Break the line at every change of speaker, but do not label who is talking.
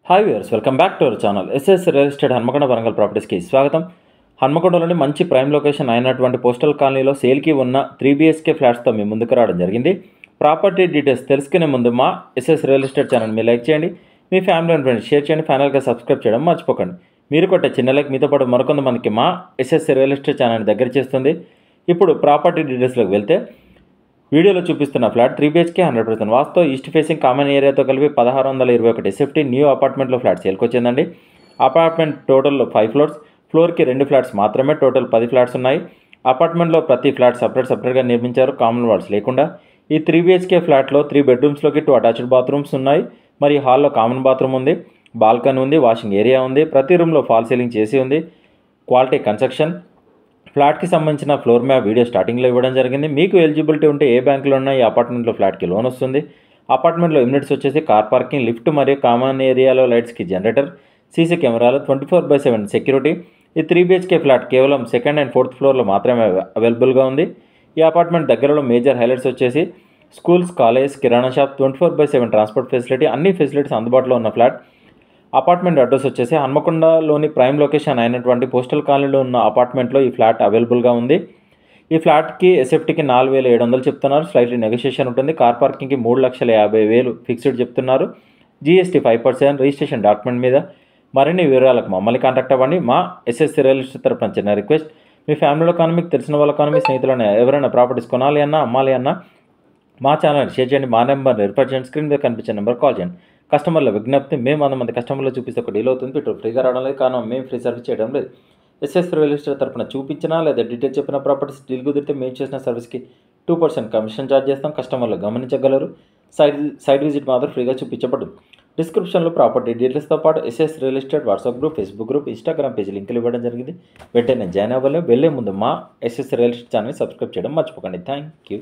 Hi viewers, welcome back to our channel. SS real estate Hanamkonda Warangal ప్రాపర్టీస్కి స్వాగతం. హన్మకొండలోని మంచి ప్రైమ్ లొకేషన్ అయినటువంటి పోస్టల్ కాలనీలో సేల్కి ఉన్న 3BHK ఫ్లాట్స్తో మీ ముందుకు రావడం జరిగింది. ప్రాపర్టీ డీటెయిల్స్ తెలుసుకునే ముందు మా ఎస్ఎస్ రియల్ ఎస్టేట్ ఛానల్ మీరు లైక్ చేయండి, మీ ఫ్యామిలీ అండ్ ఫ్రెండ్స్ షేర్ చేయండి, ఫైనల్గా సబ్స్క్రైబ్ చేయడం మర్చిపోకండి. మీరు కొట్టే చిన్న లైక్ మీతో పాటు మరికొంతమందికి మా ఎస్ఎస్ రియల్ ఎస్టేట్ ఛానల్ దగ్గర చేస్తుంది. ఇప్పుడు ప్రాపర్టీ డీటెయిల్స్లోకి వెళ్తే, వీడియోలో చూపిస్తున్న ఫ్లాట్ 3BHK 100% వాస్తు, ఈస్ట్ ఫేసింగ్, కామన్ ఏరియాతో కలిపి 1621 SFT న్యూ అపార్ట్మెంట్లో ఫ్లాట్ సేల్కి వచ్చిందండి. అపార్ట్మెంట్ టోటల్ 5 ఫ్లోర్స్, ఫ్లోర్కి 2 ఫ్లాట్స్ మాత్రమే, టోటల్ 10 ఫ్లాట్స్ ఉన్నాయి. అపార్ట్మెంట్లో ప్రతి ఫ్లాట్ సపరేట్గా నిర్మించారు, కామన్ వాల్స్ లేకుండా. ఈ 3BHK ఫ్లాట్లో 3 బెడ్రూమ్స్లోకి 2 అటాచ్డ్ బాత్రూమ్స్ ఉన్నాయి, మరియు హాల్లో కామన్ బాత్రూమ్ ఉంది, బాల్కనీ ఉంది, వాషింగ్ ఏరియా ఉంది. ప్రతి రూమ్లో ఫాల్ సీలింగ్ చేసి ఉంది. Quality construction. ఫ్లాట్కి సంబంధించిన ఫ్లోర్ మ్యాప్ వీడియో స్టార్టింగ్లో ఇవ్వడం జరిగింది. మీకు ఎలిజిబిలిటీ ఉంటే ఏ బ్యాంకులో ఉన్న ఈ అపార్ట్మెంట్లో ఫ్లాట్కి లోన్ వస్తుంది. అపార్ట్మెంట్లో యూనిట్స్ వచ్చేసి కార్ పార్కింగ్, లిఫ్ట్ మరియు కామన్ ఏరియాలో లైట్స్కి జనరేటర్, సీసీ కెమెరాలు, 24/7 సెక్యూరిటీ. ఈ 3BHK ఫ్లాట్ కేవలం సెకండ్ అండ్ ఫోర్త్ ఫ్లోర్లో మాత్రమే అవైలబుల్గా ఉంది. ఈ అపార్ట్మెంట్ దగ్గరలో మేజర్ హైలైట్స్ వచ్చేసి స్కూల్స్, కాలేజ్, కిరాణా షాప్, 24/7 ట్రాన్స్పోర్ట్ ఫెసిలిటీ, అన్ని ఫెసిలిటీస్ అందుబాటులో ఉన్న ఫ్లాట్. అపార్ట్మెంట్ అడ్రస్ వచ్చేసి హన్మకొండలోని ప్రైమ్ లొకేషన్ అయినటువంటి పోస్టల్ కాలనీలో ఉన్న అపార్ట్మెంట్లో ఈ ఫ్లాట్ అవైలబుల్గా ఉంది. ఈ ఫ్లాట్కి ఎస్ఎఫ్టీకి 4,700 చెప్తున్నారు, స్లైట్లీ నెగోషియేషన్ ఉంటుంది. కార్ పార్కింగ్కి 3,50,000 ఫిక్స్డ్ చెప్తున్నారు. GST 5%, రిజిస్ట్రేషన్ డాక్యుమెంట్ మీద. మరిన్ని వివరాలకు మమ్మల్ని కాంటాక్ట్ అవ్వండి. మా ఎస్ఎస్ రియల్ ఎస్టేట్ తరపున చిన్న రిక్వెస్ట్, మీ ఫ్యామిలీలో కానీ మీకు తెలిసిన వాళ్ళ కానీ మీ స్నేహితులను ఎవరైనా ప్రాపర్టీస్ కొనాలి అన్నా అమ్మాలి అన్నా మా ఛానల్ షేర్ చేయండి. మా నెంబర్ రిఫర్ చేయండి, స్క్రీన్ మీద కనిపించే నెంబర్ కాల్ చేయండి. కస్టమర్ల విజ్ఞప్తి, మేము 100 మంది కస్టమర్లు చూపిస్తే ఒక డీల్ అవుతుంది, ఇటు ఫ్రీగా రావడం లేదు, కారణం మేము ఫ్రీ సర్వీస్ చేయడం లేదు. ఎస్ఎస్ రియల్ ఎస్టేట్ తరపున చూపించినా లేదా డీటెయిల్స్ చెప్పిన ప్రాపర్టీస్ డీల్ కుదిరితే మేము చేసిన సర్వీస్కి 2% కమిషన్ ఛార్జ్ చేస్తాం. కస్టమర్లు గమనించగలరు. సైట్ విజిట్ మాత్రం ఫ్రీగా చూపించబడు. డిస్క్రిప్షన్లో ప్రాపర్టీ డీటెయిల్స్తో పాటు SS real estate WhatsApp group, Facebook group, Instagram page లింకులు ఇవ్వడం జరిగింది. వెంటనే జాయిన్ అవ్వాలి. వెళ్ళే ముందు మా ఎస్ఎస్ రియల్ ఎస్టేట్ ఛానల్ని సబ్స్క్రైబ్ చేయడం మర్చిపోకండి. Thank you.